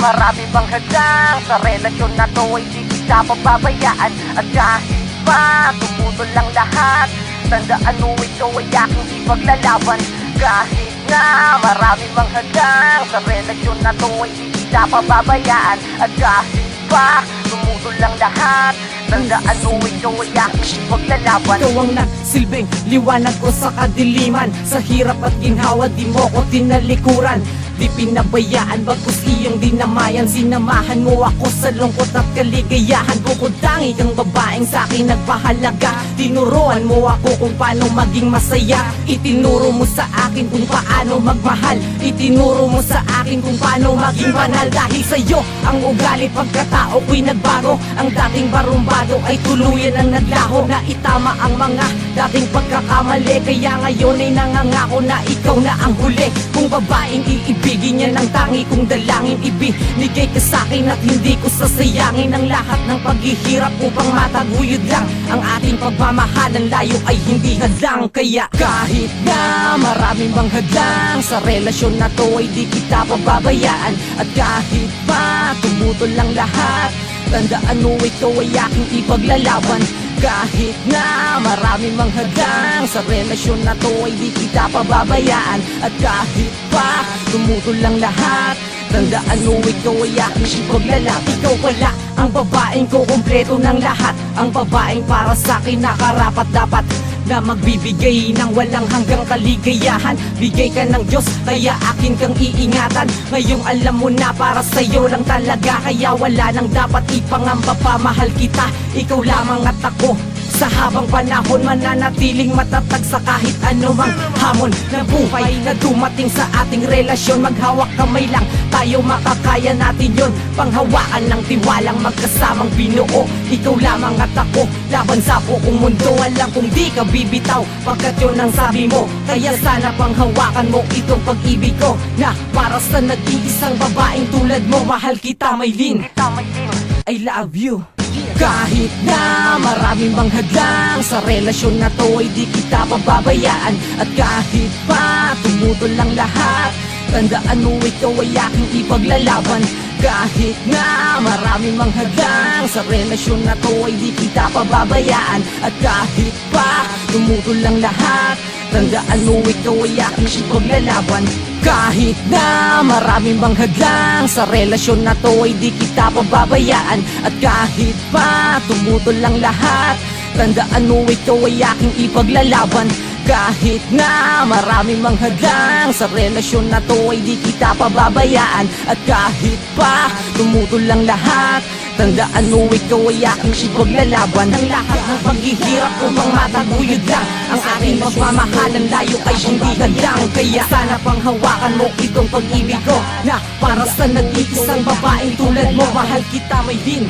marami bang hadlang sa relasyon na to ay di kita pababayaan. At kahit pa tumutol lang lahat, tandaan mo ito ay aking ipaglalaban. Kahit na marami bang hadlang sa relasyon na to ay di kita pababayaan. At kahit pa tumutol lang lahat, tandaan mo ito ay aking ipaglalaban. Ikaw ang nagsilbing liwanag ko sa kadiliman. Sa hirap at ginhawa di mo ko tinalikuran. Di pinabayaan, bagkus iyong dinamayan. Sinamahan mo ako sa lungkot at kaligayahan. Bukod tangi kang babaeng sa akin nagpahalaga. Tinuruan mo ako kung paano maging masaya. Itinuro mo sa akin kung paano magmahal. Itinuro mo sa akin kung paano maging banal. Dahil sa'yo ang ugali pagkatao ko'y nagbago. Ang dating barumbado ay tuluyan ang naglaho. Na itama ang mga dating pagkakamali. Kaya ngayon ay nangangako na ikaw na ang huli. Kung babaeng iibigin niya ng tangi kong dalangin, ibinigay ka sa'kin at hindi ko sasayangin ang lahat ng paghihirap upang mataguyod lang ang ating pagmamahal. Ang layo ay hindi hadlang. Kaya kahit na maraming bang hadlang sa relasyon na to ay di kita pababayaan. At kahit pa tumutol lang lahat, tandaan mo ito ay aking ipaglalaban. Kahit na maraming mang hadlang sa relasyon na to ay di kita pababayaan. At kahit pa tumutol lang lahat, tandaan mo ito ay aking ipaglalaban. Ikaw wala ang babaeng ko, kumpleto ng lahat. Ang babaeng para sa'kin nakarapat dapat na magbibigay ng walang hanggang kaligayahan. Bigay ka ng Diyos, kaya akin kang iingatan. Ngayong alam mo na para sa'yo lang talaga. Kaya wala nang dapat ipangamba pa, mahal kita, ikaw lamang at ako. Sa habang panahon mananatiling matatag sa kahit anumang hamon na buhay na dumating sa ating relasyon. Maghawak kamay lang tayo, makakaya natin yun. Panghawakan ng tiwalang magkasamang binuo. Ikaw lamang at ako, laban sa buong mundo. Alam kong di ka bibitaw, pagkat yun ang sabi mo. Kaya sana panghawakan mo itong pag-ibig ko, na para sa nag-iisang babaeng tulad mo. Mahal kita, Maylin, I love you. Kahit na maraming bang hadlang sa relasyon na to ay di kita pababayaan. At kahit pa tumutol lang lahat, tandaan mo ito ay aking ipaglalaban. Kahit na maraming mang hadlang sa relasyon na to ay di kita pababayaan. At kahit pa tumutol lang lahat, tandaan mo ito ay aking ipaglalaban. Kahit na maraming bang hadlang sa relasyon na to ay di kita pababayaan. At kahit pa tumutol lang lahat, tandaan mo ito ay aking ipaglalaban. Kahit na maraming mang hadlang sa relasyon na to ay di kita pababayaan. At kahit pa tumutol lang lahat, tandaan mo ito ay aking ipaglalaban. Ang lahat ng paghihirap upang mataguyod lang ang ating pagmamahal. Ang layo ay hindi hadlang. Kaya sana panghawakan mo itong pag-ibig ko, na para sa nag-iisang babaeng tulad mo. Mahal kita, Maylin.